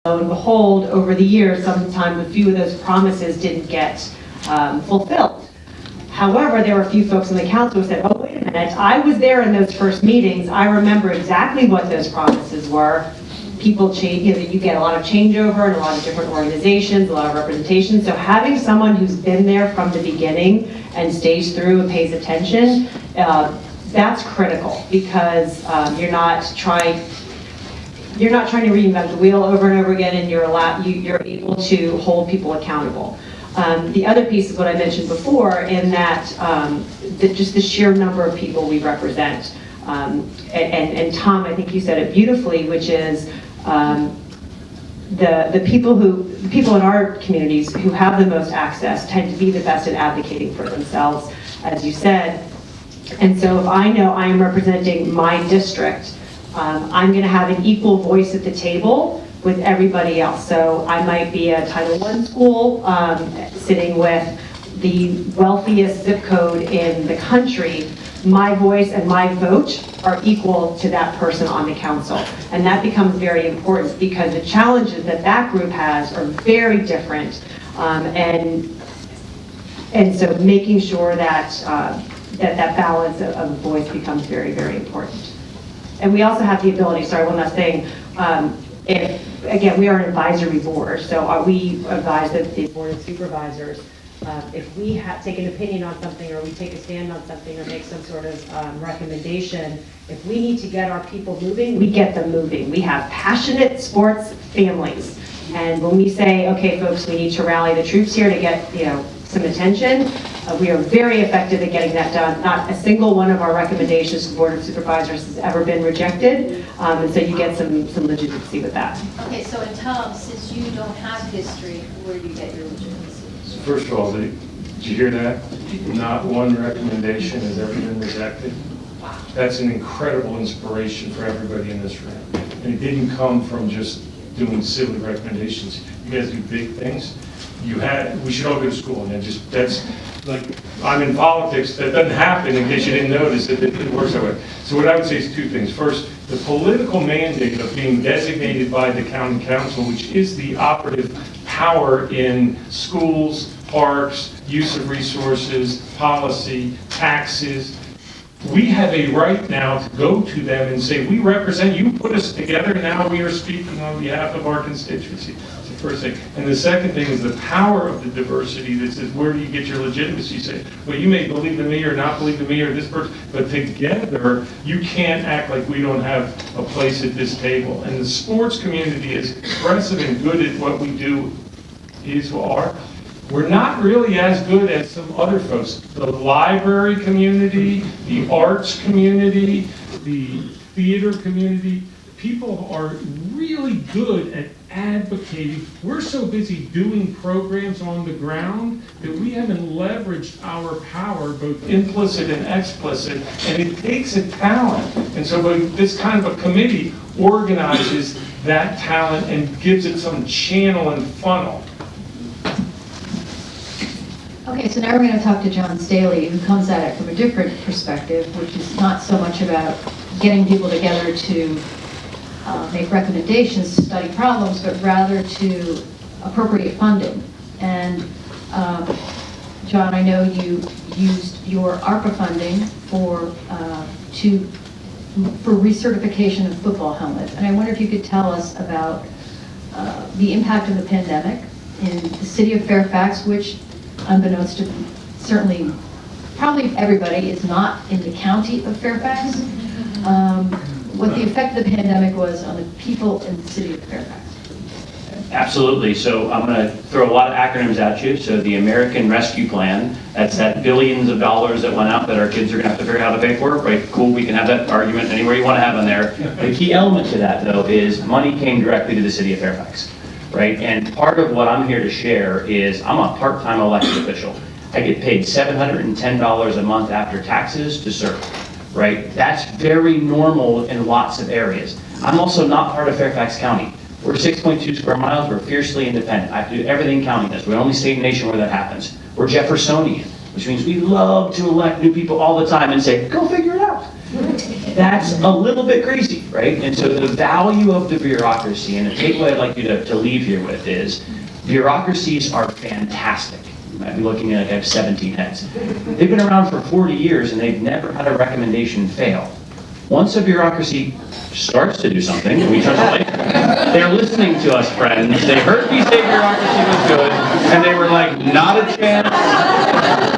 lo and behold, over the years, sometimes a few of those promises didn't get fulfilled. However, there were a few folks on the council who said, oh, wait a minute, I was there in those first meetings. I remember exactly what those promises were. People change, you get a lot of changeover in a lot of different organizations, a lot of representation. So having someone who's been there from the beginning and stays through and pays attention, that's critical, because you're not trying to reinvent the wheel over and over again, and you're able to hold people accountable. The other piece is what I mentioned before, in that just the sheer number of people we represent. And Tom, I think you said it beautifully, which is the people in our communities who have the most access tend to be the best at advocating for themselves, as you said. And so if I know I am representing my district, I'm going to have an equal voice at the table with everybody else. So I might be a Title I school sitting with the wealthiest zip code in the country. My voice and my vote are equal to that person on the council. And that becomes very important, because the challenges that that group has are very different. And so making sure that that balance of voice becomes very, very important. And we also have the ability, sorry, one last thing, again, we are an advisory board, so we advise the Board of Supervisors. If we take an opinion on something, or we take a stand on something, or make some sort of recommendation, if we need to get our people moving, we get them moving. We have passionate sports families. And when we say, okay, folks, we need to rally the troops here to get some attention, we are very effective at getting that done. Not a single one of our recommendations to the Board of Supervisors has ever been rejected, and so you get some legitimacy with that. Okay, so in Tom, since you don't have history, where do you get your legitimacy? So first of all, did you hear that? Not one recommendation has ever been rejected. Wow. That's an incredible inspiration for everybody in this room. And it didn't come from just doing silly recommendations. You guys do big things. We should all go to school, and that's like, I'm in politics, that doesn't happen, in case you didn't notice it works that way. So what I would say is two things. First, the political mandate of being designated by the county council, which is the operative power in schools, parks, use of resources, policy, taxes. We have a right now to go to them and say, we represent you, put us together, now we are speaking on behalf of our constituency. That's the first thing. And the second thing is the power of the diversity that says, where do you get your legitimacy? You say, well, you may believe in me or not believe in me or this person, but together, you can't act like we don't have a place at this table. And the sports community is impressive and good at what we do we're not really as good as some other folks. The library community, the arts community, the theater community, people are really good at advocating. We're so busy doing programs on the ground that we haven't leveraged our power, both implicit and explicit, and it takes a talent. And so this kind of a committee organizes that talent and gives it some channel and funnel. Okay, so now we're going to talk to John Staley, who comes at it from a different perspective, which is not so much about getting people together to make recommendations to study problems, but rather to appropriate funding. And John, I know you used your ARPA funding for recertification of football helmets. And I wonder if you could tell us about the impact of the pandemic in the city of Fairfax, which, unbeknownst to certainly probably everybody, is not in the county of Fairfax. What the effect of the pandemic was on the people in the city of Fairfax. Absolutely. So I'm going to throw a lot of acronyms at you. So the American Rescue Plan, that's that billions of dollars that went out that our kids are going to have to figure out how to pay for. Right? Cool. We can have that argument anywhere you want to have on there. The key element to that, though, is money came directly to the city of Fairfax. Right? And part of what I'm here to share is I'm a part-time elected official. I get paid $710 a month after taxes to serve. Right? That's very normal in lots of areas. I'm also not part of Fairfax County. We're 6.2 square miles. We're fiercely independent. I have to do everything county does. We're the only state in the nation where that happens. We're Jeffersonian, which means we love to elect new people all the time and say, go figure it out. That's a little bit crazy, right? And so the value of the bureaucracy, and the takeaway I'd like you to leave here with is, bureaucracies are fantastic. You might be looking at, like, I have 17 heads. They've been around for 40 years and they've never had a recommendation fail. Once a bureaucracy starts to do something, we turn the light, they're listening to us, friends. They heard me say bureaucracy was good, and they were like, not a chance.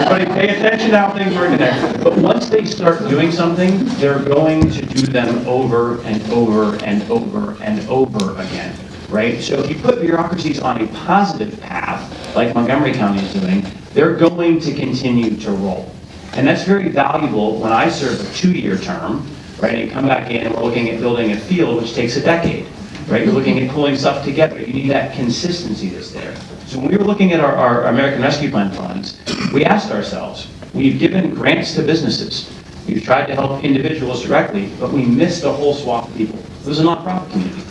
Everybody pay attention to how things work in there. But once they start doing something, they're going to do them over and over and over and over again, right? So if you put bureaucracies on a positive path, like Montgomery County is doing, they're going to continue to roll. And that's very valuable when I serve a 2-year term, right? And you come back in and we're looking at building a field, which takes a decade, right? You're looking at pulling stuff together. You need that consistency that's there. So when we were looking at our American Rescue Plan funds, we asked ourselves, we've given grants to businesses. We've tried to help individuals directly, but we missed a whole swath of people. It was a nonprofit community.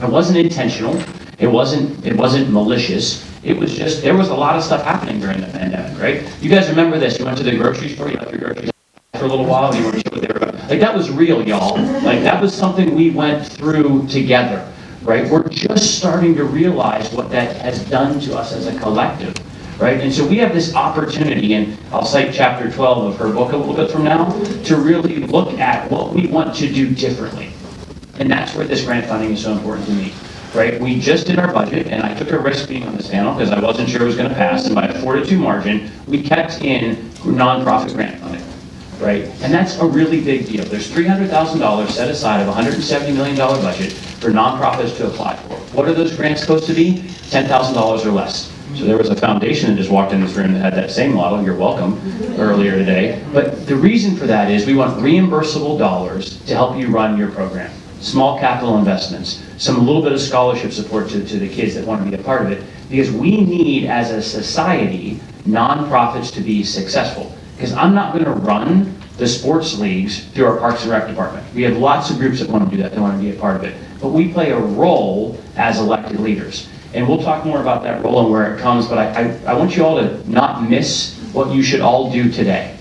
It wasn't intentional. It wasn't malicious. It was just, there was a lot of stuff happening during the pandemic, right? You guys remember this? You went to the grocery store, you left your groceries for a little while, and you weren't sure what they were about. Like, that was real, y'all. Like, that was something we went through together, right? We're just starting to realize what that has done to us as a collective, right? And so we have this opportunity, and I'll cite chapter 12 of her book a little bit from now, to really look at what we want to do differently. And that's where this grant funding is so important to me, right? We just did our budget, and I took a risk being on this panel because I wasn't sure it was going to pass, and by a 4-2 margin, we kept in nonprofit grant funding, right? And that's a really big deal. There's $300,000 set aside of a $170 million budget for nonprofits to apply for. What are those grants supposed to be? $10,000 or less. So there was a foundation that just walked in this room that had that same model, you're welcome, earlier today. But the reason for that is we want reimbursable dollars to help you run your program. Small capital investments, some little bit of scholarship support to the kids that want to be a part of it, because we need, as a society, nonprofits to be successful. Because I'm not going to run the sports leagues through our Parks and Rec department. We have lots of groups that want to do that, that want to be a part of it. But we play a role as elected leaders. And we'll talk more about that role and where it comes, but I want you all to not miss what you should all do today,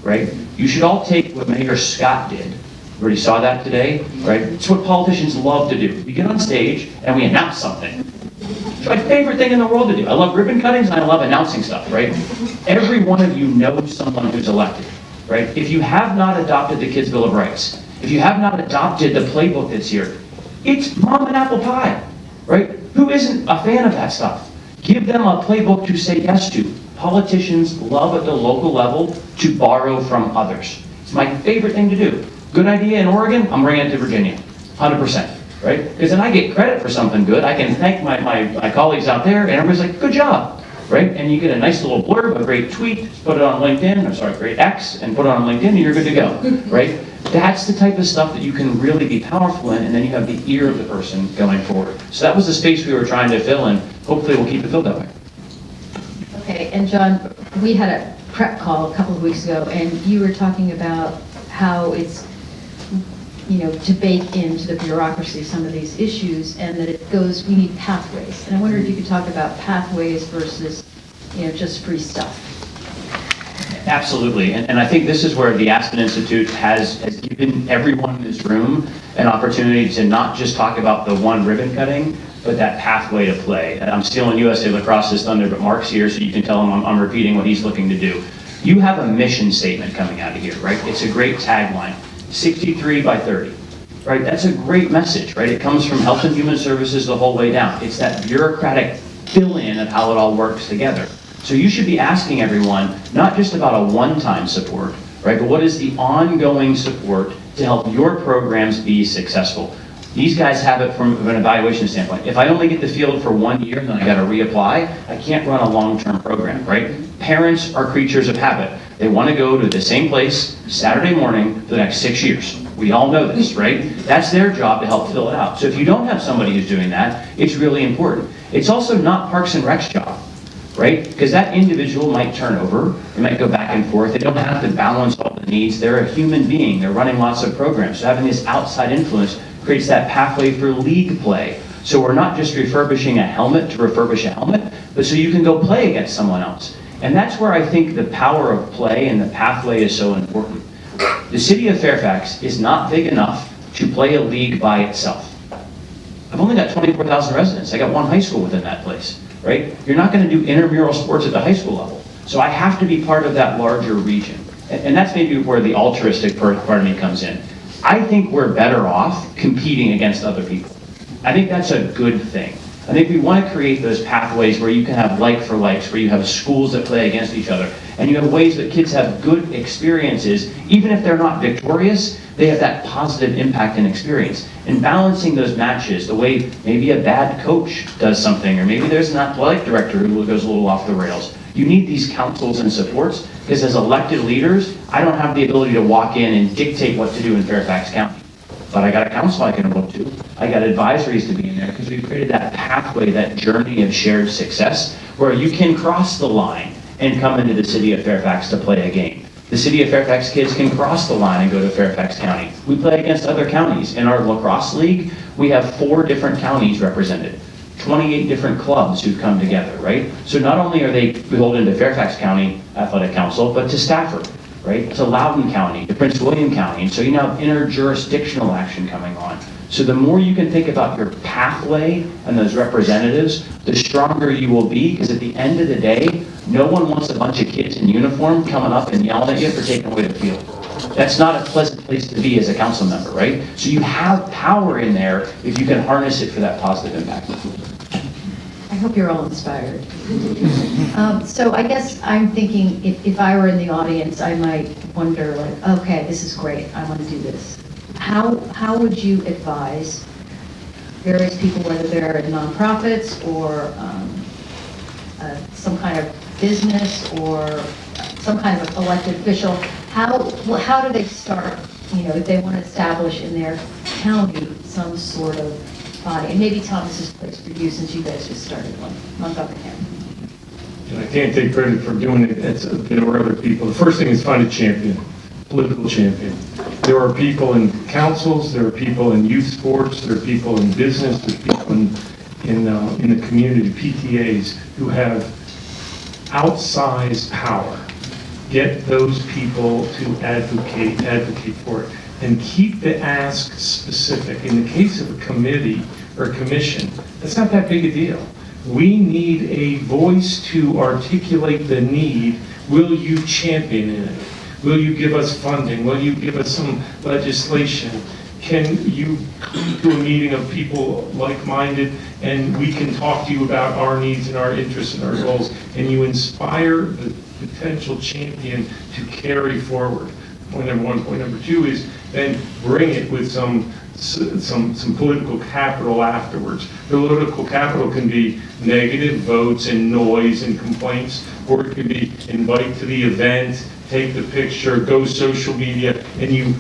right? You should all take what Mayor Scott did. We already saw that today, right? It's what politicians love to do. We get on stage and we announce something. It's my favorite thing in the world to do. I love ribbon cuttings and I love announcing stuff, right? Every one of you knows someone who's elected, right? If you have not adopted the Kids Bill of Rights, if you have not adopted the playbook that's here, it's mom and apple pie, right? Who isn't a fan of that stuff? Give them a playbook to say yes to. Politicians love at the local level to borrow from others. It's my favorite thing to do. Good idea in Oregon, I'm bringing it to Virginia, 100%, right? Because then I get credit for something good. I can thank my colleagues out there, and everybody's like, good job, right? And you get a nice little blurb, a great tweet, put it on LinkedIn, great X, and put it on LinkedIn, and you're good to go, right? That's the type of stuff that you can really be powerful in, and then you have the ear of the person going forward. So that was the space we were trying to fill, and hopefully we'll keep it filled that way. Okay, and John, we had a prep call a couple of weeks ago, and you were talking about how it's, to bake into the bureaucracy some of these issues, and that we need pathways. And I wonder if you could talk about pathways versus, just free stuff. Absolutely, and I think this is where the Aspen Institute has given everyone in this room an opportunity to not just talk about the one ribbon cutting, but that pathway to play. And I'm stealing USA Lacrosse's thunder, but Mark's here, so you can tell him I'm repeating what he's looking to do. You have a mission statement coming out of here, right? It's a great tagline, 63 by 30, right? That's a great message, right? It comes from Health and Human Services the whole way down. It's that bureaucratic fill-in of how it all works together. So you should be asking everyone, not just about a one-time support, right? But what is the ongoing support to help your programs be successful? These guys have it from an evaluation standpoint. If I only get the field for 1 year and then I got to reapply, I can't run a long-term program, right? Parents are creatures of habit. They want to go to the same place Saturday morning for the next 6 years. We all know this, right? That's their job to help fill it out. So if you don't have somebody who's doing that, it's really important. It's also not Parks and Rec's job, right? Because that individual might turn over, they might go back and forth, they don't have to balance all the needs, they're a human being, they're running lots of programs. So having this outside influence creates that pathway for league play. So we're not just refurbishing a helmet to refurbish a helmet, but so you can go play against someone else. And that's where I think the power of play and the pathway is so important. The city of Fairfax is not big enough to play a league by itself. I've only got 24,000 residents. I got one high school within that place, right? You're not going to do intramural sports at the high school level. So I have to be part of that larger region. And that's maybe where the altruistic part of me comes in. I think we're better off competing against other people. I think that's a good thing. I think we want to create those pathways where you can have like for likes, where you have schools that play against each other, and you have ways that kids have good experiences, even if they're not victorious, they have that positive impact and experience. And balancing those matches, the way maybe a bad coach does something, or maybe there's an athletic director who goes a little off the rails. You need these councils and supports, because as elected leaders, I don't have the ability to walk in and dictate what to do in Fairfax County. But I got a council I can look to. I got advisories to be in there, because we've created that pathway, that journey of shared success, where you can cross the line and come into the city of Fairfax to play a game. The city of Fairfax kids can cross the line and go to Fairfax County. We play against other counties. In our lacrosse league, we have 4 different counties represented, 28 different clubs who've come together, right? So not only are they beholden to Fairfax County Athletic Council, but to Stafford, right? To Loudoun County, to Prince William County. And so you now have interjurisdictional action coming on. So the more you can think about your pathway and those representatives, the stronger you will be, because at the end of the day, no one wants a bunch of kids in uniform coming up and yelling at you for taking away the field. That's not a pleasant place to be as a council member, right? So you have power in there if you can harness it for that positive impact. I hope you're all inspired. So I guess I'm thinking, if I were in the audience, I might wonder, like, okay, this is great, I want to do this. How would you advise various people, whether they're nonprofits or some kind of business or some kind of elected official, how do they start, if they want to establish in their county some sort of body? And maybe Tom, this is a place for you, since you guys just started one month up ahead. And I can't take credit for doing it, there were other people. The first thing is find a champion, political champion. There are people in councils, there are people in youth sports, there are people in business, there's people in the community, PTAs, who have outsized power. Get those people to advocate for it, and keep the ask specific. In the case of a committee or a commission, that's not that big a deal. We need a voice to articulate the need. Will you champion it? Will you give us funding? Will you give us some legislation? Can you come to a meeting of people like-minded, and we can talk to you about our needs and our interests and our goals, and you inspire the potential champion to carry forward? Point number one. Point number two is then bring it with some political capital afterwards. Political capital can be negative votes and noise and complaints, or it can be invite to the event, take the picture, go social media, and you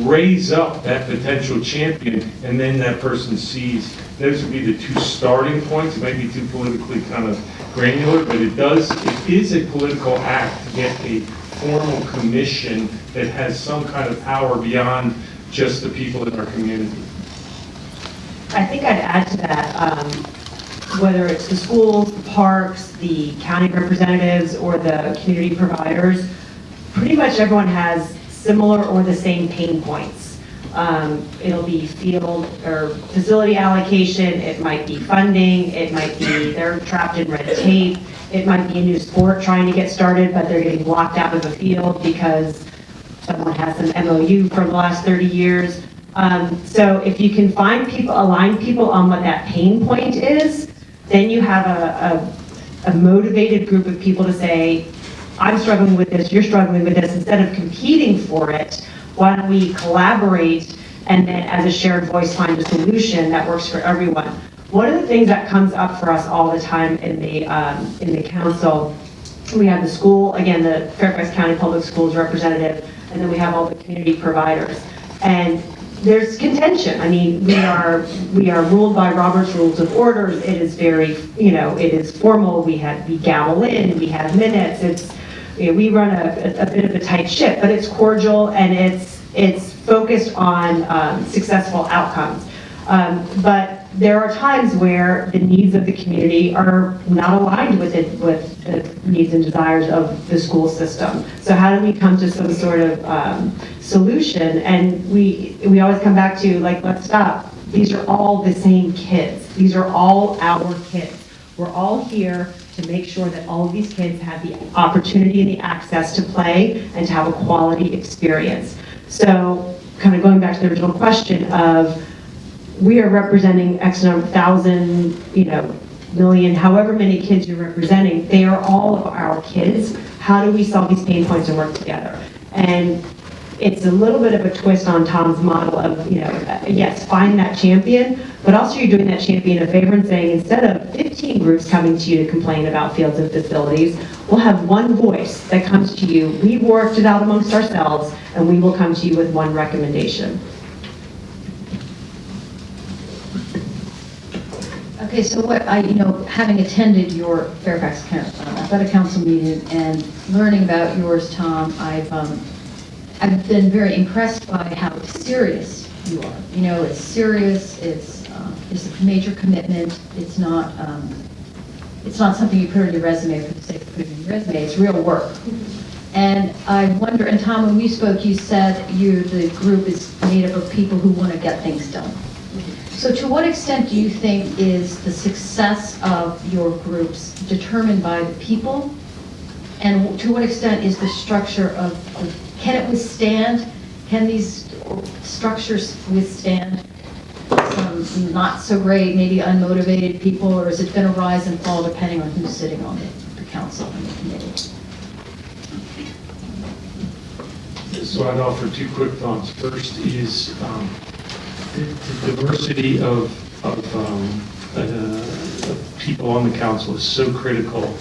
raise up that potential champion, and then that person sees. Those would be the 2 starting points. It might be too politically kind of granular, but it is a political act to get a formal commission that has some kind of power beyond just the people in our community. I think I'd add to that, whether it's the schools, the parks, the county representatives, or the community providers, pretty much everyone has similar or the same pain points. It'll be field or facility allocation, it might be funding, it might be they're trapped in red tape, it might be a new sport trying to get started, but they're getting locked out of a field because someone has an MOU from the last 30 years. So if you can find people, align people on what that pain point is, then you have a motivated group of people to say, I'm struggling with this, you're struggling with this. Instead of competing for it, why don't we collaborate and then as a shared voice find a solution that works for everyone? One of the things that comes up for us all the time in the council, we have the school, again, the Fairfax County Public Schools representative, and then we have all the community providers. And there's contention. I mean, we are ruled by Robert's Rules of Orders. It is very, it is formal. We gavel in, we have minutes. We run a bit of a tight ship, but it's cordial and it's focused on successful outcomes. But there are times where the needs of the community are not aligned with the needs and desires of the school system. So how do we come to some sort of solution? And we always come back to, like, let's stop. These are all the same kids. These are all our kids. We're all here to make sure that all of these kids have the opportunity and the access to play and to have a quality experience. So kind of going back to the original question of, we are representing X number, thousand, million, however many kids you're representing, they are all of our kids. How do we solve these pain points and work together? And it's a little bit of a twist on Tom's model of, yes, find that champion, but also you're doing that champion a favor and saying, instead of 15 groups coming to you to complain about fields and facilities, we'll have one voice that comes to you. We've worked it out amongst ourselves, and we will come to you with one recommendation. Okay, so having attended your Fairfax Athletic Council meeting and learning about yours, Tom, I've been very impressed by how serious you are. It's serious, it's a major commitment, it's not something you put on your resume for the sake of putting it on your resume, it's real work. And I wonder, and Tom, when we spoke, you said the group is made up of people who want to get things done. So to what extent do you think is the success of your groups determined by the people? And to what extent is the structure can it withstand, can these structures withstand some not so great, maybe unmotivated people, or is it going to rise and fall depending on who's sitting on the council and the committee? So I'd offer two quick thoughts. First is the diversity of people on the council is so critical,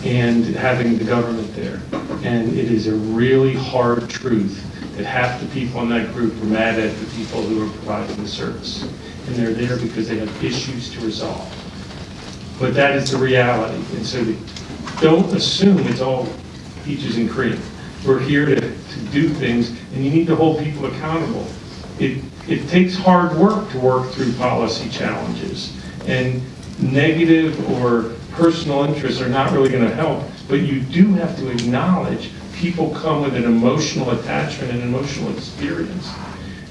and having the government there. And it is a really hard truth that half the people in that group are mad at the people who are providing the service. And they're there because they have issues to resolve. But that is the reality. And so don't assume it's all peaches and cream. We're here to do things, and you need to hold people accountable. It takes hard work to work through policy challenges, and negative or personal interests are not really going to help, but you do have to acknowledge people come with an emotional attachment and emotional experience.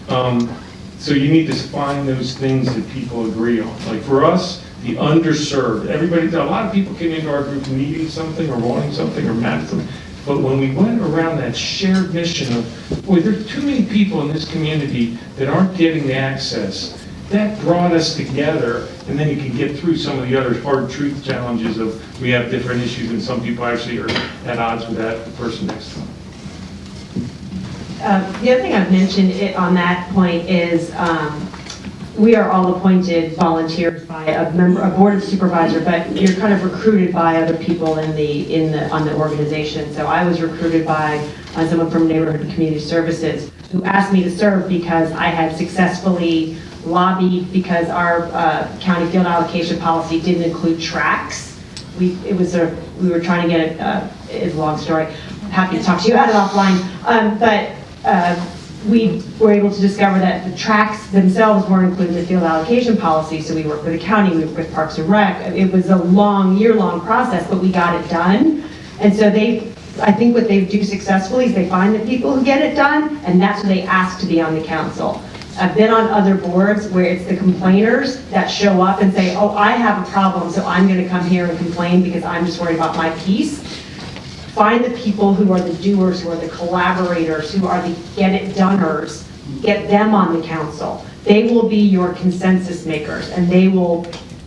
So you need to find those things that people agree on. Like for us, the underserved, a lot of people came into our group needing something or wanting something or mad at something. But when we went around that shared mission of, boy, there's too many people in this community that aren't getting the access, that brought us together, and then you can get through some of the other hard truth challenges of we have different issues, and some people actually are at odds with the person next to them. The other thing I've mentioned on that point is we are all appointed volunteers by a board of supervisor, but you're kind of recruited by other people on the organization. So I was recruited by someone from Neighborhood and Community Services who asked me to serve because I had successfully lobbied because our county field allocation policy didn't include tracks. We were trying to get it. It's a long story. I'm happy to talk to you about it offline. But we were able to discover that the tracks themselves weren't included in the field allocation policy, so we worked with the county, we worked with Parks and Rec. It was a year-long process, but we got it done. And so I think what they do successfully is they find the people who get it done, and that's when they ask to be on the council. I've been on other boards where it's the complainers that show up and say, oh, I have a problem, so I'm going to come here and complain because I'm just worried about my piece. Find the people who are the doers, who are the collaborators, who are the get-it-doners, get them on the council. They will be your consensus makers, and they will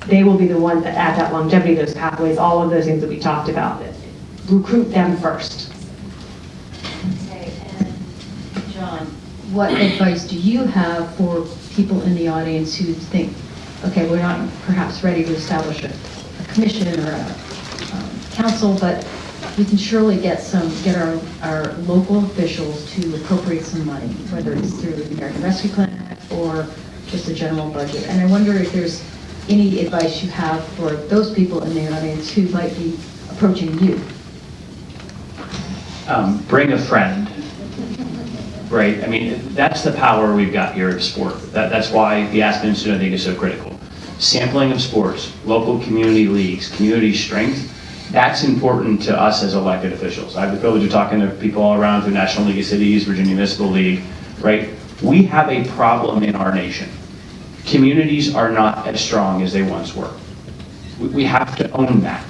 be the ones that add that longevity, those pathways, all of those things that we talked about. Recruit them first. Okay, and John, what advice do you have for people in the audience who think, okay, we're not perhaps ready to establish a commission or a council, but we can surely get our local officials to appropriate some money, whether it's through the American Rescue Plan Act or just a general budget. And I wonder if there's any advice you have for those people in the audience who might be approaching you. Bring a friend. right? I mean, that's the power we've got here at sport. That's why the Aspen Institute, I think, is so critical. Sampling of sports, local community leagues, community strength, that's important to us as elected officials. I have the privilege of talking to people all around through National League of Cities, Virginia Municipal League, right? We have a problem in our nation. Communities are not as strong as they once were. We have to own that.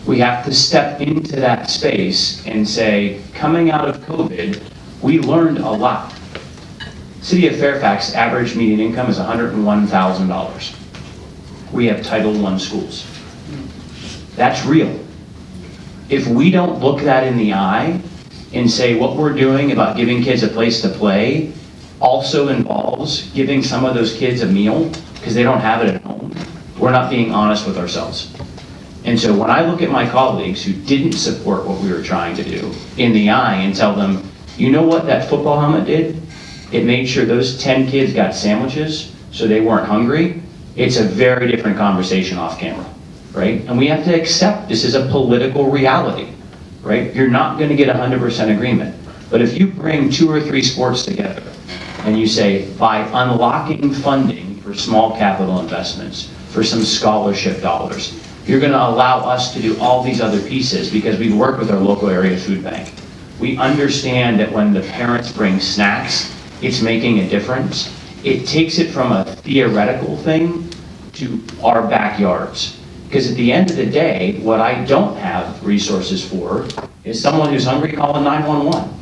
We have to step into that space and say, coming out of COVID, we learned a lot. City of Fairfax average median income is $101,000. We have Title I schools. That's real. If we don't look that in the eye and say what we're doing about giving kids a place to play also involves giving some of those kids a meal because they don't have it at home, we're not being honest with ourselves. And so when I look at my colleagues who didn't support what we were trying to do in the eye and tell them, you know what that football helmet did? It made sure those 10 kids got sandwiches so they weren't hungry. It's a very different conversation off camera, right? And we have to accept this is a political reality, right? You're not going to get 100% agreement. But if you bring 2 or 3 sports together and you say, by unlocking funding for small capital investments, for some scholarship dollars, you're going to allow us to do all these other pieces because we work with our local area food bank. We understand that when the parents bring snacks, it's making a difference. It takes it from a theoretical thing to our backyards. Because at the end of the day, what I don't have resources for is someone who's hungry calling 911.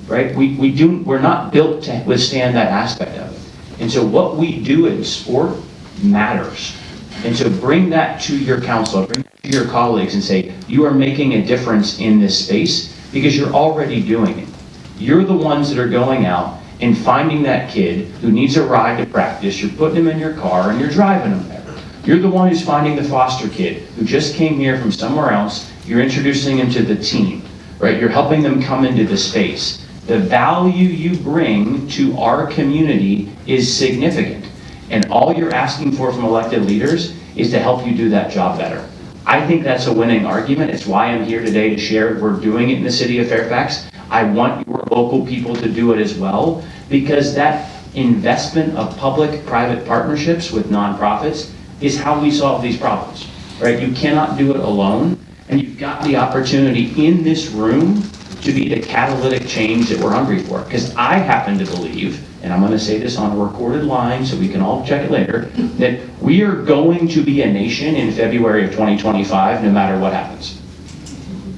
Right? We're not built to withstand that aspect of it. And so what we do in sport matters. And so bring that to your council, bring it to your colleagues and say, you are making a difference in this space because you're already doing it. You're the ones that are going out and finding that kid who needs a ride to practice. You're putting him in your car and you're driving him there. You're the one who's finding the foster kid who just came here from somewhere else. You're introducing him to the team, right? You're helping them come into the space. The value you bring to our community is significant. And all you're asking for from elected leaders is to help you do that job better. I think that's a winning argument. It's why I'm here today to share. We're doing it in the city of Fairfax. I want your local people to do it as well, because that investment of public-private partnerships with nonprofits is how we solve these problems, right? You cannot do it alone, and you've got the opportunity in this room to be the catalytic change that we're hungry for. Because I happen to believe, and I'm going to say this on a recorded line so we can all check it later, that we are going to be a nation in February of 2025 no matter what happens.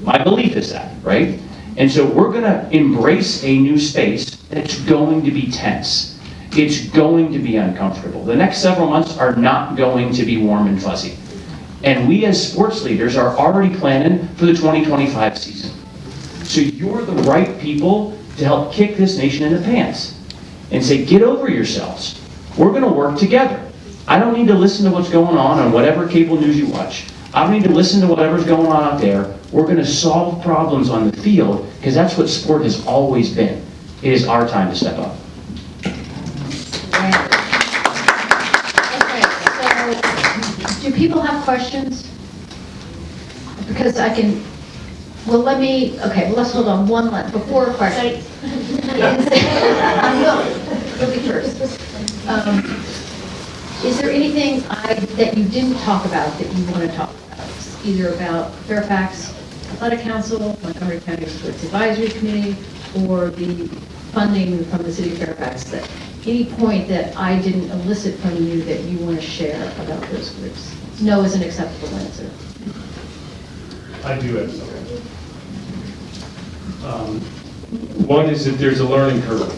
My belief is that, right? And so we're going to embrace a new space that's going to be tense. It's going to be uncomfortable. The next several months are not going to be warm and fuzzy. And we as sports leaders are already planning for the 2025 season. So you're the right people to help kick this nation in the pants and say, get over yourselves. We're going to work together. I don't need to listen to what's going on whatever cable news you watch. I don't need to listen to whatever's going on out there. We're going to solve problems on the field because that's what sport has always been. It is our time to step up. Okay, so do people have questions? Because I can, well, let's hold on one last, before a question. Really first. Is there anything that you didn't talk about that you want to talk about? Either about Fairfax Athletic Council, Montgomery County Sports Advisory Committee, or the funding from the city of Fairfax, that any point that I didn't elicit from you that you want to share about those groups? No is an acceptable answer. I do have some. One is that there's a learning curve,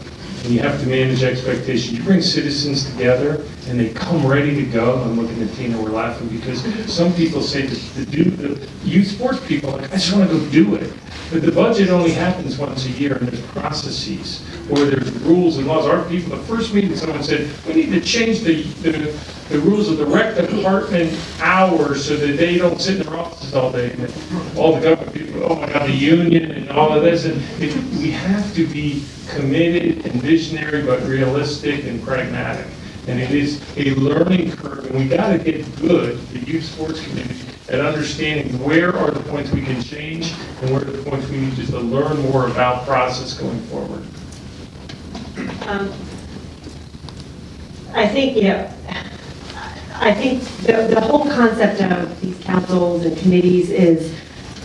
and you have to manage expectations. You bring citizens together, and they come ready to go. I'm looking at Tina, we're laughing, because some people say the youth sports people, like, I just want to go do it. But the budget only happens once a year, and there's processes, or there's rules and laws. Our people, the first meeting, someone said, we need to change the rules of the rec department hours so that they don't sit in their offices all day. And all the government people, oh my God, the union and all of this. And we have to be committed and visionary, but realistic and pragmatic. And it is a learning curve, and we got to get good, the youth sports community, at understanding where are the points we can change and where are the points we need just to learn more about process going forward. I think, I think the whole concept of these councils and committees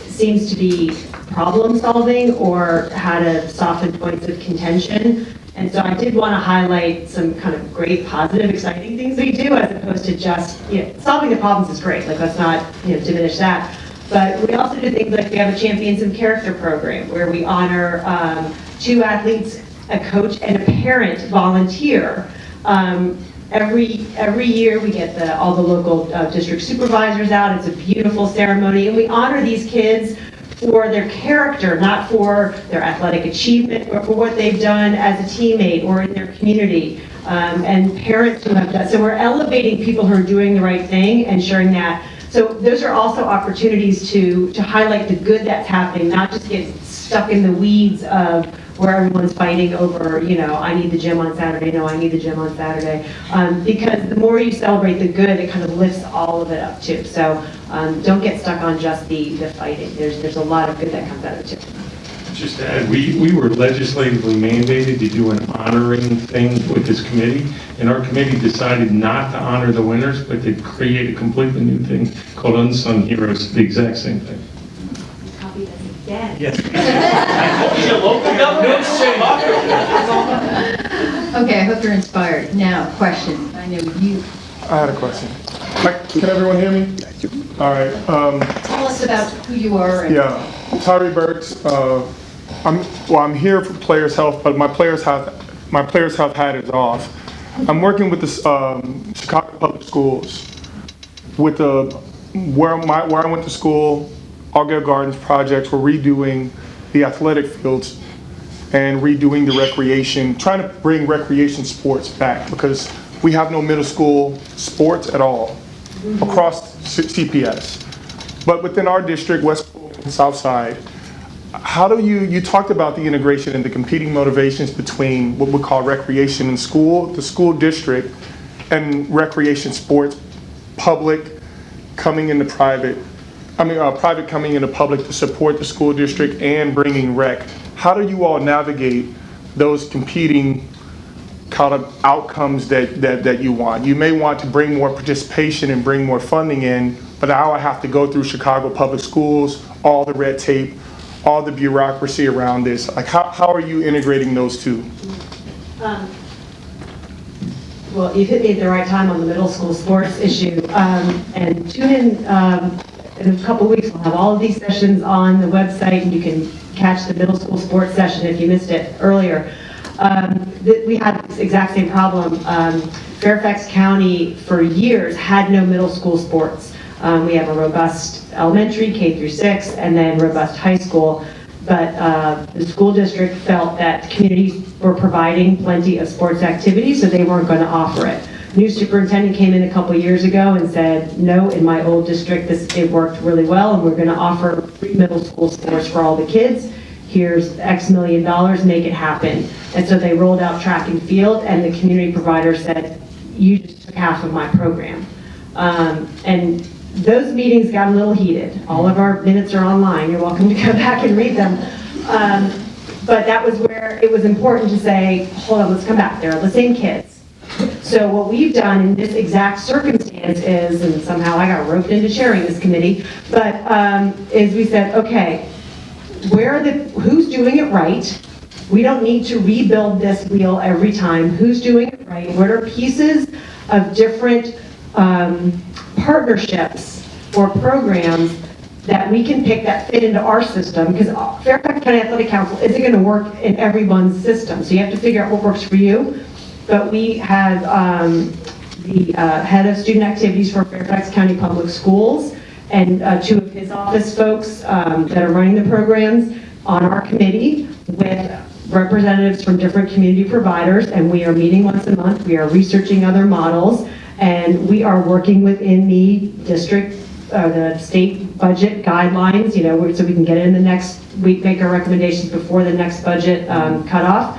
seems to be problem solving or how to soften points of contention. And so I did want to highlight some kind of great, positive, exciting things we do as opposed to just, solving the problems is great. Like, let's not, diminish that. But we also do things like we have a Champions of Character program where we honor 2 athletes, a coach, and a parent volunteer. Every year we get all the local district supervisors out. It's a beautiful ceremony, and we honor these kids for their character, not for their athletic achievement, or for what they've done as a teammate or in their community. And parents who have done so, we're elevating people who are doing the right thing and sharing that. So those are also opportunities to highlight the good that's happening, not just get stuck in the weeds of where everyone's fighting over, I need the gym on Saturday, no, I need the gym on Saturday. Because the more you celebrate the good, it kind of lifts all of it up too. So don't get stuck on just the fighting. There's a lot of good that comes out of it too. Just to add, we were legislatively mandated to do an honoring thing with this committee, and our committee decided not to honor the winners, but to create a completely new thing called Unsung Heroes, the exact same thing. Copy this again. Yes. Okay, I hope you're inspired. Now, question. I know you. I had a question. Can everyone hear me? All right. Tell us about who you are. Yeah, Tyree Burks. I'm here for Players Health, but my Players Health hat is off. I'm working with the Chicago Public Schools with where I went to school, Argyle Gardens projects. We're redoing the athletic fields and redoing the recreation, trying to bring recreation sports back because we have no middle school sports at all across CPS. But within our district, West and South Side, how do you talked about the integration and the competing motivations between what we call recreation in school, the school district, and recreation sports, public coming into private, private coming into public to support the school district and bringing rec. How do you all navigate those competing kind of outcomes that you want? You may want to bring more participation and bring more funding in, but now I have to go through Chicago Public Schools, all the red tape, all the bureaucracy around this. Like, how are you integrating those two? Well, you hit me at the right time on the middle school sports issue. And tune in a couple of weeks. We'll have all of these sessions on the website, and you can catch the middle school sports session if you missed it earlier. We had this exact same problem. Fairfax County for years had no middle school sports. We have a robust elementary, K through 6, and then robust high school. But the school district felt that communities were providing plenty of sports activities, so they weren't going to offer it. New superintendent came in a couple years ago and said, no, in my old district, it worked really well, and we're going to offer free middle school sports for all the kids. Here's X million dollars, make it happen. And so they rolled out track and field, and the community provider said, you just took half of my program. And those meetings got a little heated. All of our minutes are online. You're welcome to go back and read them. But that was where it was important to say, hold on, let's come back. They're the same kids. So what we've done in this exact circumstance is, and somehow I got roped into chairing this committee, but is we said, okay, who's doing it right? We don't need to rebuild this wheel every time. Who's doing it right? What are pieces of different partnerships or programs that we can pick that fit into our system? Because Fairfax County Athletic Council isn't going to work in everyone's system. So you have to figure out what works for you. But we have the head of student activities for Fairfax County Public Schools and 2 of his office folks that are running the programs on our committee with representatives from different community providers, and we are meeting once a month. We are researching other models, and we are working within the district, the state budget guidelines, so we can get it in the next week, make our recommendations before the next budget cutoff,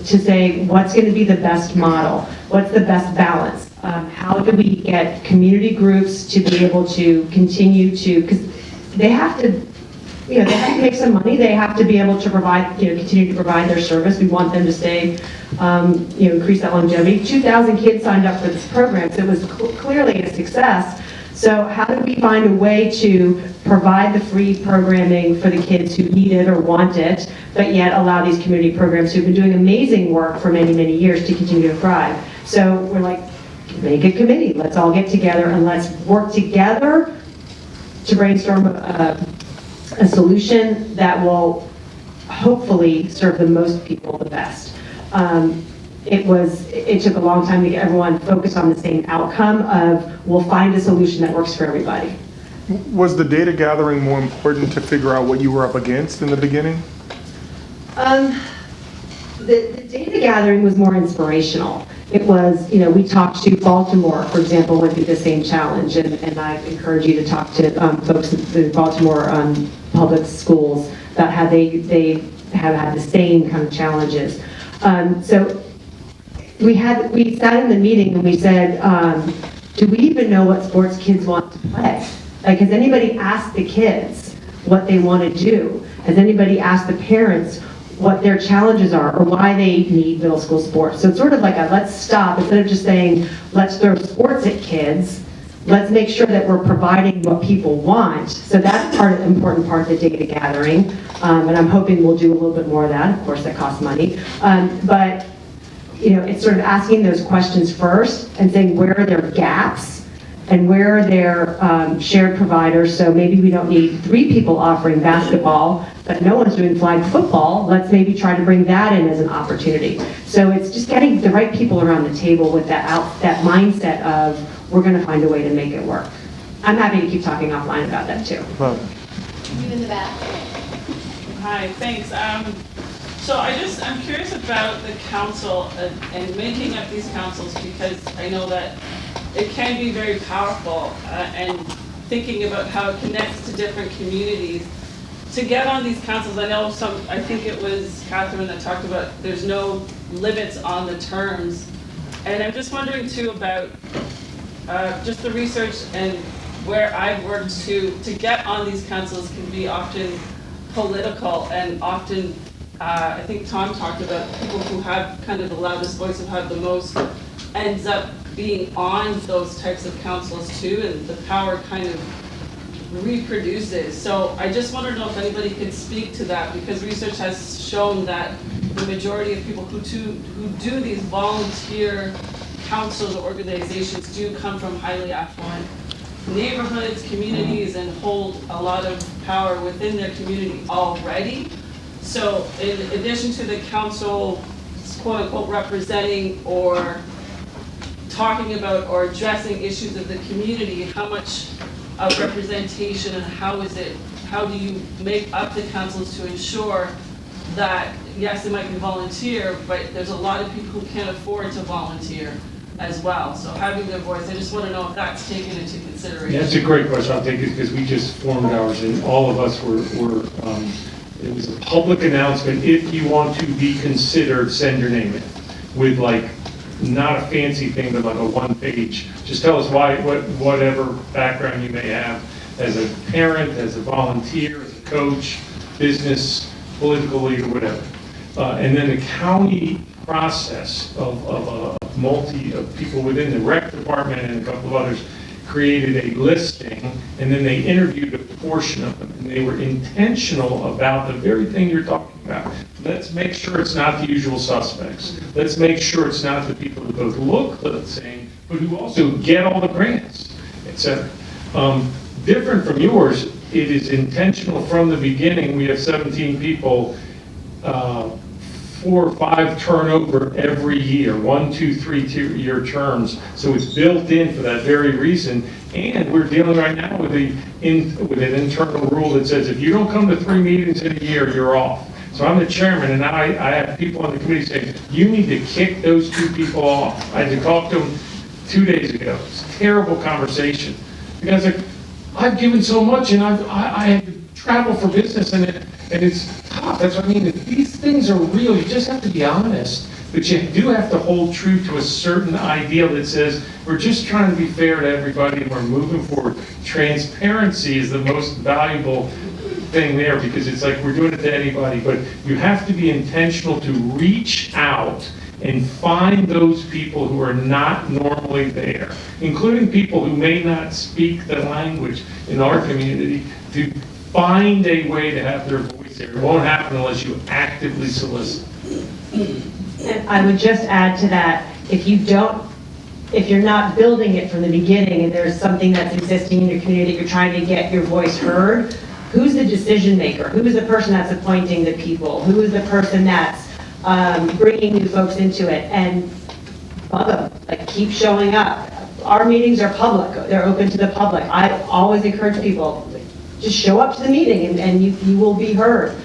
to say what's going to be the best model, what's the best balance. How do we get community groups to be able to continue to, because they have to you know, they have to make some money, they have to be able to provide, you know, continue to provide their service. We want them to stay, you know, increase that longevity. 2,000 kids signed up for this program, so it was clearly a success. So how do we find a way to provide the free programming for the kids who need it or want it, but yet allow these community programs who've been doing amazing work for many, many years to continue to thrive? So we're like, make a committee, let's all get together and let's work together to brainstorm a solution that will hopefully serve the most people the best. It took a long time to get everyone focused on the same outcome of, we'll find a solution that works for everybody. Was the data gathering more important to figure out what you were up against in the beginning? The data gathering was more inspirational. It was, you know, we talked to Baltimore, for example, went through the same challenge, and I encourage you to talk to folks at the Baltimore public schools about how they have had the same kind of challenges. So we sat in the meeting and we said, do we even know what sports kids want to play? Like, has anybody asked the kids what they want to do? Has anybody asked the parents what their challenges are or why they need middle school sports? So it's sort of like a let's stop, instead of just saying, let's throw sports at kids, let's make sure that we're providing what people want. So that's an important part of the data gathering. And I'm hoping we'll do a little bit more of that. Of course, that costs money. But you know, it's sort of asking those questions first and saying, where are their gaps and where are their shared providers? So maybe we don't need 3 people offering basketball, but no one's doing flag football. Let's maybe try to bring that in as an opportunity. So it's just getting the right people around the table with that mindset of, we're going to find a way to make it work. I'm happy to keep talking offline about that too. You in the back. Hi, thanks. So I'm curious about the council and making up these councils, because I know that it can be very powerful, and thinking about how it connects to different communities. To get on these councils, I think it was Catherine that talked about there's no limits on the terms. And I'm just wondering too about just the research and where I've worked to get on these councils can be often political, and often I think Tom talked about people who have kind of the loudest voice, who have the most, ends up being on those types of councils too, and the power kind of reproduces. So I just want to know if anybody could speak to that, because research has shown that the majority of people who do these volunteer councils or organizations do come from highly affluent neighborhoods, communities, and hold a lot of power within their community already. So in addition to the council, quote unquote, representing or talking about or addressing issues of the community, how much of representation and how do you make up the councils to ensure that, yes, it might be volunteer, but there's a lot of people who can't afford to volunteer as well. So having their voice, I just want to know if that's taken into consideration. Yeah, that's a great question. I'll take it because we just formed ours, and all of us were it was a public announcement. If you want to be considered, send your name in with, like, not a fancy thing, but like a 1-page. Just tell us why, whatever background you may have as a parent, as a volunteer, as a coach, business, political leader, whatever. And then the county process of people within the rec department and a couple of others created a listing, and then they interviewed a portion of them, and they were intentional about the very thing you're talking about. Let's make sure it's not the usual suspects. Let's make sure it's not the people who both look the same, but who also get all the grants, etc. Different from yours, it is intentional from the beginning. We have 17 people, 4 or 5 turnover every year, 1, 2, 3-year terms. So it's built in for that very reason. And we're dealing right now with an internal rule that says if you don't come to 3 meetings in a year, you're off. So I'm the chairman, and I have people on the committee saying, you need to kick those 2 people off. I had to talk to them 2 days ago. It's a terrible conversation. Because I've given so much, and I had to travel for business, and it's tough. That's what I mean. These things are real. You just have to be honest. But you do have to hold true to a certain ideal that says we're just trying to be fair to everybody and we're moving forward. Transparency is the most valuable thing there, because it's like we're doing it to anybody, but you have to be intentional to reach out and find those people who are not normally there, including people who may not speak the language in our community, to find a way to have their voice there. It won't happen unless you actively solicit. And I would just add to that, if you're not building it from the beginning and there's something that's existing in your community that you're trying to get your voice heard, who's the decision maker? Who is the person that's appointing the people? Who is the person that's bringing new folks into it? And bug them, like keep showing up. Our meetings are public, they're open to the public. I always encourage people, just show up to the meeting and you will be heard.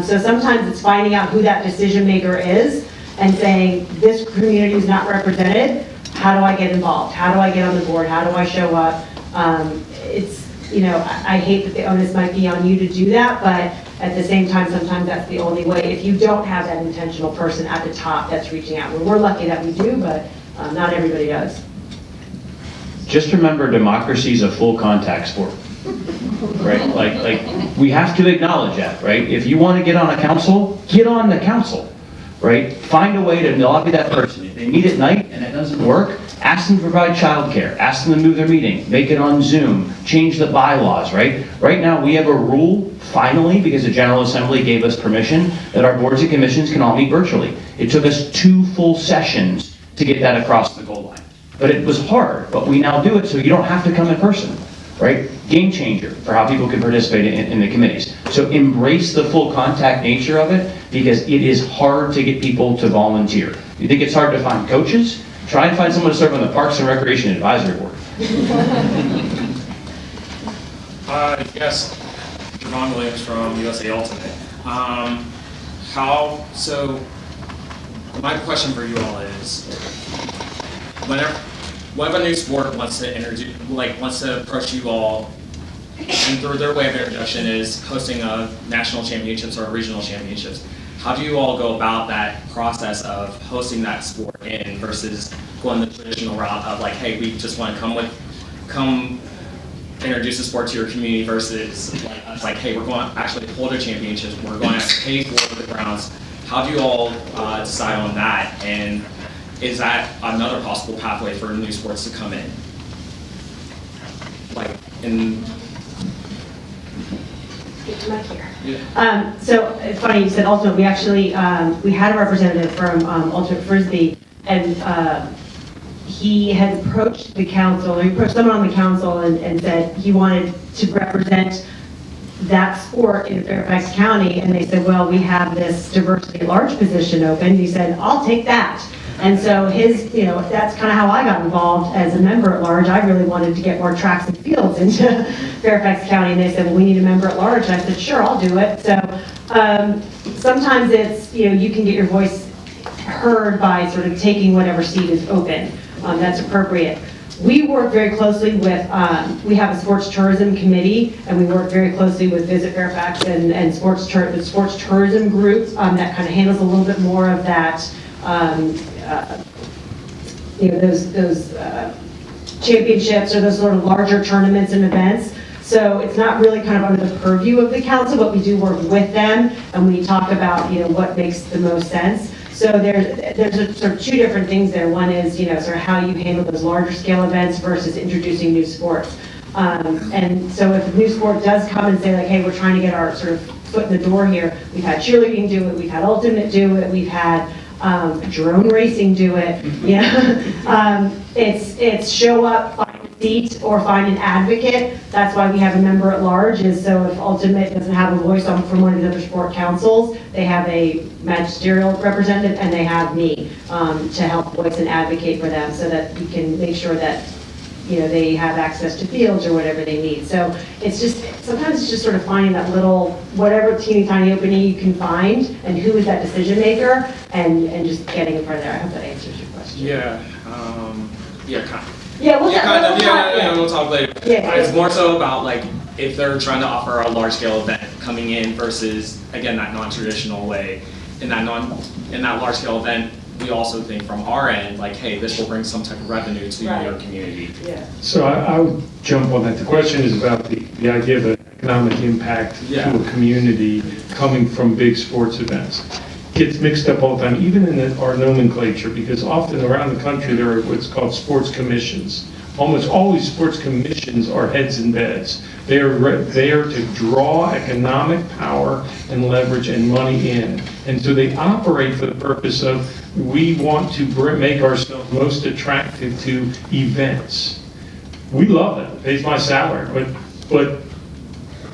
So sometimes it's finding out who that decision maker is and saying, this community is not represented, how do I get involved? How do I get on the board? How do I show up? I hate that the onus might be on you to do that, but at the same time, sometimes that's the only way. If you don't have that intentional person at the top that's reaching out, we're lucky that we do, but not everybody does. Just remember, democracy is a full contact sport, right? Like we have to acknowledge that, right? If you want to get on a council, get on the council, right? Find a way to lobby that person. If they meet at night and it doesn't work, ask them to provide childcare, ask them to move their meeting, make it on Zoom, change the bylaws, right? Right now, we have a rule, finally, because the General Assembly gave us permission, that our boards and commissions can all meet virtually. It took us 2 full sessions to get that across the goal line. But it was hard, but we now do it so you don't have to come in person, right? Game changer for how people can participate in the committees. So embrace the full contact nature of it, because it is hard to get people to volunteer. You think it's hard to find coaches? Try and find someone to serve on the Parks and Recreation Advisory Board. Yes, Javon Williams from USA Ultimate. My question for you all is, whenever a new sport wants to approach you all, and through their way of introduction is hosting a national championships or regional championships, how do you all go about that process of hosting that sport in versus going the traditional route of like, hey, we just want to come introduce the sport to your community versus like, hey, we're going to actually hold a championships, we're going to pay for the grounds. How do you all decide on that? And is that another possible pathway for new sports to come in? So it's funny you said Ultimate. We actually we had a representative from Ultimate Frisbee, and he had approached the council, or he approached someone on the council and said he wanted to represent that sport in Fairfax County, and they said, well, we have this diversity at large position open. He said, I'll take that. And so that's kind of how I got involved as a member at large. I really wanted to get more tracks and fields into Fairfax County, and they said, well, we need a member at large. And I said, sure, I'll do it. So sometimes it's, you can get your voice heard by sort of taking whatever seat is open. That's appropriate. We work very closely with, we have a sports tourism committee, and we work very closely with Visit Fairfax and the sports tourism group that kind of handles a little bit more of that, those championships or those sort of larger tournaments and events. So it's not really kind of under the purview of the council, but we do work with them, and we talk about, what makes the most sense. So there's a sort of 2 different things there. One is, sort of how you handle those larger scale events versus introducing new sports. And so if a new sport does come and say like, hey, we're trying to get our sort of foot in the door here, we've had cheerleading do it, we've had Ultimate do it, we've had drone racing do it. It's show up, find a seat, or find an advocate. That's why we have a member at large, is so if Ultimate doesn't have a voice from one of the other sport councils, they have a magisterial representative, and they have me to help voice and advocate for them, so that we can make sure that they have access to fields or whatever they need. So sometimes it's just sort of finding that little, whatever teeny tiny opening you can find, and who is that decision maker, and just getting in front of there. I hope that answers your question. Kind of. Yeah, we'll talk later. It's more so about like if they're trying to offer a large scale event coming in versus, again, that non-traditional way. In that large scale event, we also think from our end, like, hey, this will bring some type of revenue to your community. Yeah. So I would jump on that. The question is about the idea of an economic impact Yeah. to a community coming from big sports events. Gets mixed up all the time, even in our nomenclature, because often around the country, there are what's called sports commissions. Almost always sports commissions are heads and beds. They are there to draw economic power and leverage and money in. And so they operate for the purpose of, we want to make ourselves most attractive to events. We love it, it pays my salary, but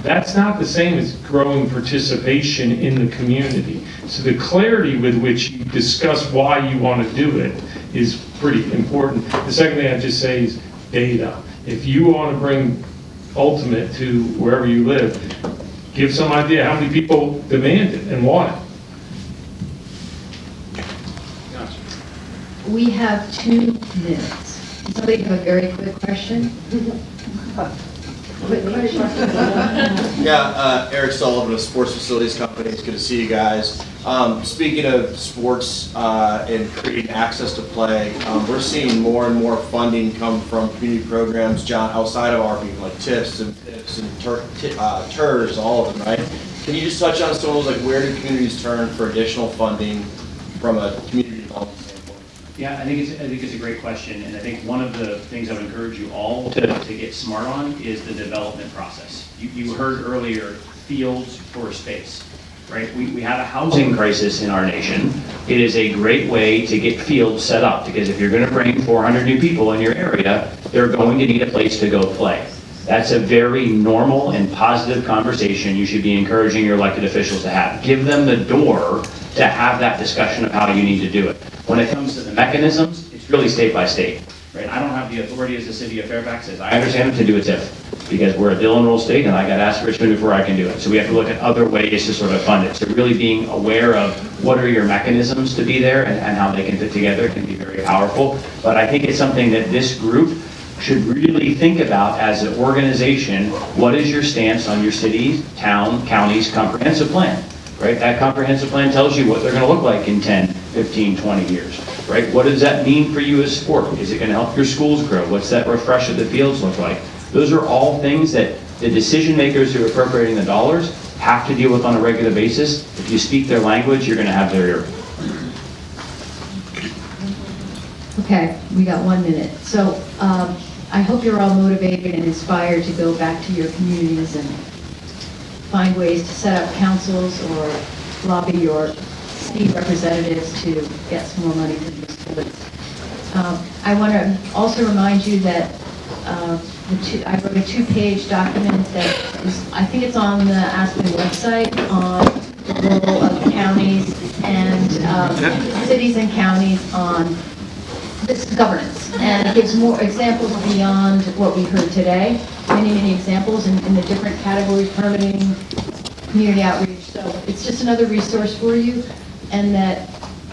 that's not the same as growing participation in the community. So the clarity with which you discuss why you want to do it is pretty important. The second thing I'd just say is data. If you want to bring Ultimate to wherever you live, give some idea how many people demand it and want it. We have 2 minutes. Somebody have a very quick question? Quick question? Yeah, Eric Sullivan of Sports Facilities Company. It's good to see you guys. Speaking of sports and creating access to play, we're seeing more and more funding come from community programs, John, outside of RP, like TIFs and TERS, all of them, right? Can you just touch on some of those, like where do communities turn for additional funding from a community development standpoint? Yeah, I think it's a great question, and I think one of the things I would encourage you all to get smart on is the development process. You heard earlier, fields for space, right? We have a housing crisis in our nation. It is a great way to get fields set up, because if you're going to bring 400 new people in your area, they're going to need a place to go play. That's a very normal and positive conversation you should be encouraging your elected officials to have. Give them the door to have that discussion of how you need to do it. When it comes to the mechanisms, it's really state by state, right? I don't have the authority as the city of Fairfax, as I understand it, to do a TIF, because we're a Dillon Rule state and I got asked Richmond before I can do it. So we have to look at other ways to sort of fund it. So really being aware of what are your mechanisms to be there and how they can fit together can be very powerful. But I think it's something that this group should really think about as an organization. What is your stance on your city's, town, county's comprehensive plan, right? That comprehensive plan tells you what they're going to look like in 10, 15, 20 years, right? What does that mean for you as sport? Is it going to help your schools grow? What's that refresh of the fields look like? Those are all things that the decision makers who are appropriating the dollars have to deal with on a regular basis. If you speak their language, you're going to have their ear. Okay, we got 1 minute. So I hope you're all motivated and inspired to go back to your communities and find ways to set up councils or lobby your city representatives to get some more money for your schools. I want to also remind you that I wrote a 2-page document that is, I think it's on the Aspen website, on the role of counties and cities and counties on this governance. And it gives more examples beyond what we heard today, many examples in the different categories, permitting, community outreach. So it's just another resource for you, and that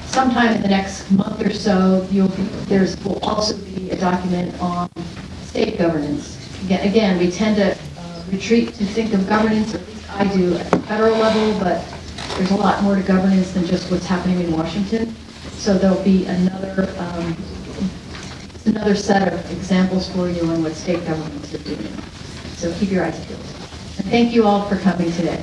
sometime in the next month or so, will also be a document on state governance. Again, we tend to retreat to think of governance, or at least I do, at the federal level, but there's a lot more to governance than just what's happening in Washington. So there'll be another set of examples for you on what state governments are doing. So keep your eyes peeled. And thank you all for coming today.